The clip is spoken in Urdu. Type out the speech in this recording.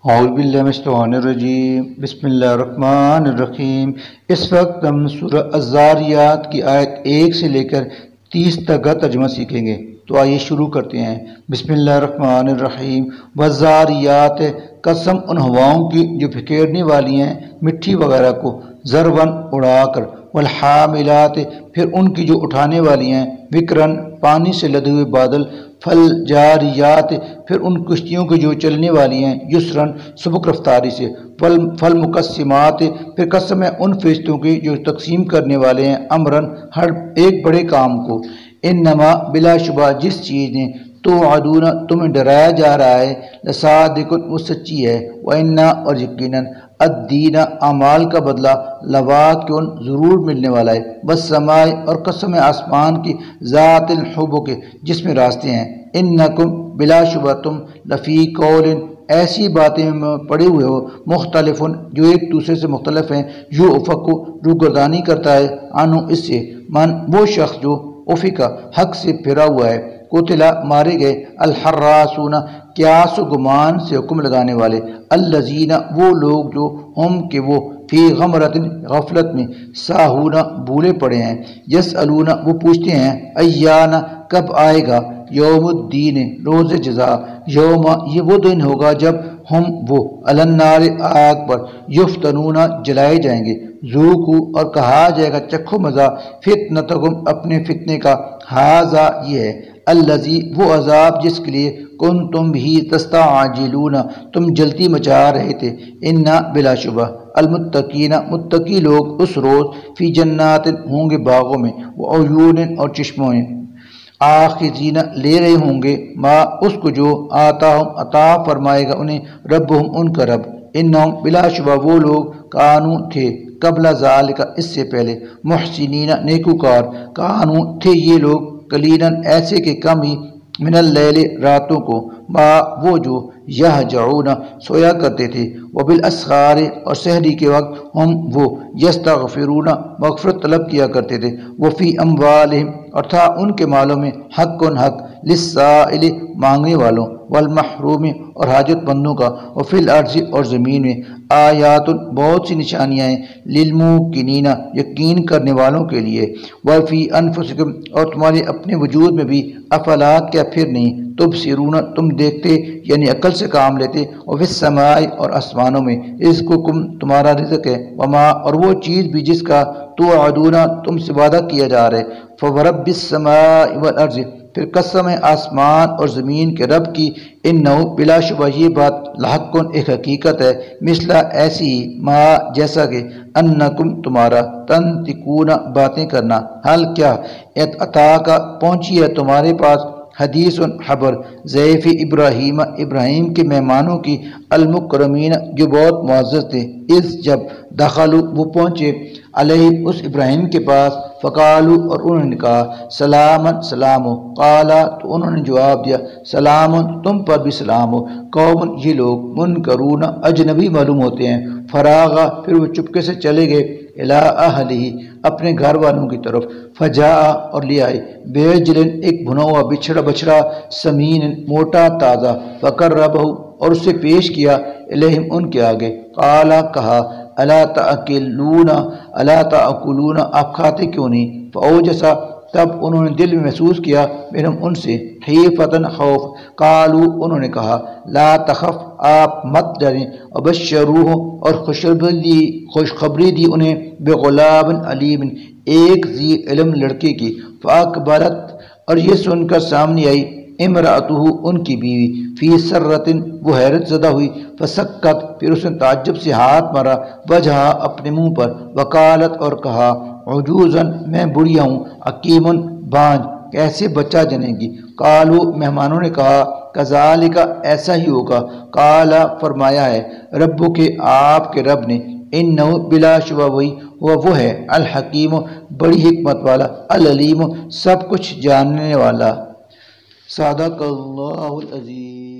اعوذ باللہ من الشیطان الرجیم بسم اللہ الرحمن الرحیم۔ اس وقت ہم سورہ الذاریات کی آیت 1 سے لے کر 30 تک کا ترجمہ سیکھیں گے، تو آئیے شروع کرتے ہیں۔ بسم اللہ الرحمن الرحیم۔ والذاریات، قسم ان ہواؤں کی جو پھکیرنے والی ہیں مٹی وغیرہ کو، ضرباً اڑا کر، والحاملات، پھر ان کی جو اٹھانے والی ہیں، وکرن پانی سے لدے ہوئے بادل، فالجاریات، پھر ان کشتیوں کی جو چلنے والی ہیں، یسرن سبک رفتاری سے، فالمقسمات، پھر قسم ہے ان فرشتوں کی جو تقسیم کرنے والے ہیں، امرن ہر ایک بڑے کام کو، انما بلا شبہ جس چیز نے توعدون تمہیں ڈرایا جا رہا ہے، لصادق وہ سچی ہے، وإنا اور یقیناً الدین اعمال کا بدلہ لواقع ضرور ملنے والا ہے، والسماء اور قسم آسمان کی ذات الحبک جس میں راستے ہیں، انکم بلا شبہ تم لفی قول ایسی باتیں میں پڑے ہوئے ہو، مختلف جو ایک دوسرے سے مختلف ہیں، یو افق روگردانی کرتا ہے، عنہ اس سے، من وہ شخص جو افق حق سے پھرا ہوا ہے، قتلا مارے گئے، الحراسون قیاس و گمان سے حکم لگانے والے، الذین وہ لوگ جو ہم کہ وہ فی غمرۃ غفلت میں، ساہون بھولے پڑے ہیں، یسألون وہ پوچھتے ہیں، ایان کب آئے گا، یوم الدین روز جزا، یوم یہ وہ دن ہوگا جب ہم وہ علی النار آگ پر، یفتنون جلائے جائیں گے، ذوقوا اور کہا جائے گا چکھو مزہ، فتنتکم اپنے فتنے کا، ھذا یہ ہے، الذی وہ عذاب جس کے لیے کنتم بھی تستعجلون تم جلدی مچا رہے تھے، انا بلا شبہ المتقین متقی لوگ اس روز فی جنات ہوں گے باغوں میں، وعیون اور چشموں میں، آخذین لے رہے ہوں گے، ما اس کو جو آتاہم عطا فرمائے گا انہیں ربہم ان کا رب، انہم بلا شبہ وہ لوگ کانو تھے قبل ذالک اس سے پہلے، محسنین نیکوکار، کانو تھے یہ لوگ قلیلاً ایسے کہ کم ہی، من اللیل راتوں کو، ما وہ جو یہجعون سویا کرتے تھے، وبالاسحار اور سحری کے وقت، ہم وہ یستغفرون مغفرت طلب کیا کرتے تھے، وفی اموالہم اور تھا ان کے مالوں میں، حق للسائل مانگنے والوں، والمحروم اور حاجت مندوں کا، وفی الارض اور زمین میں، آیات بہت سی نشانیاں ہیں، للموقنین یقین کرنے والوں کے لیے، وفی انفسکم اور تمہارے اپنے وجود میں بھی، افلا کیا پھر نہیں، تبصرون تم دیکھتے یعنی عقل سے کام لیتے، وفی السماء اور آسمانوں میں، رزقکم تمہارا رزق ہے، وما اور وہ چیز بھی جس کا توعدون تم سے وعدہ کیا جا رہا ہے، فورب السماء والارض پھر قسم ہے آسمان اور زمین کے رب کی، انہ بلا شبہ یہ بات لحق ایک حقیقت ہے، مثلا ایسی ہی، ما جیسا کہ انکم تمہارا، تنطقون باتیں کرنا، حل کیا عطا کا پہنچی ہے تمہارے پاس، حدیث خبر ضیف ابراہیم ابراہیم کے مہمانوں کی، المکرمین جو بہت معزز تھے، اس جب دخلوا وہ پہنچے، علیہ اس ابراہیم کے پاس، فقالو اور انہوں نے کہا، سلامن سلام ہو، قالا تو انہوں نے جواب دیا، سلامن تم پر بھی سلام ہو، قوم یہ لوگ منکرون اجنبی معلوم ہوتے ہیں، فراغا پھر وہ چپکے سے چلے گئے، الی اہلہ اپنے گھر والوں کی طرف، فجاء اور لے آئے، بیجلن ایک بھنا ہوا بچڑا، سمین موٹا تازہ، فقربہ اور اسے پیش کیا، الیہم ان کے آگے، قالا کہا، الا تاکلون آپ کھاتے کیوں نہیں، فاوجسا تب انہوں نے دل میں محسوس کیا، منہم ان سے، خیفتن خوف، قالو انہوں نے کہا، لا تخف آپ مت ڈریں، وبشروہ اور خوشخبری دی انہیں، بغلام علیم ایک ذی علم لڑکے کی، فاقبلت اور یہ سن کر سامنے آئی، امرأتہ ان کی بیوی، فی سرۃ وہ حیرت زدہ ہوئی، فسکت پھر اس نے تعجب سے ہاتھ مارا، وجہ اپنے منہ پر، وقالت اور کہا، عجوزن میں بڑھیا ہوں، حکیمن بانجھ کیسے بچہ جنے گی، قالو مہمانوں نے کہا، کذالک ایسا ہی ہوگا، قالا فرمایا ہے، ربک آپ کے رب نے، انہ بلا شبہ وہی وہ ہے، الحکیم بڑی حکمت والا، العلیم سب کچھ جاننے والا، صدق اللہ العظیم۔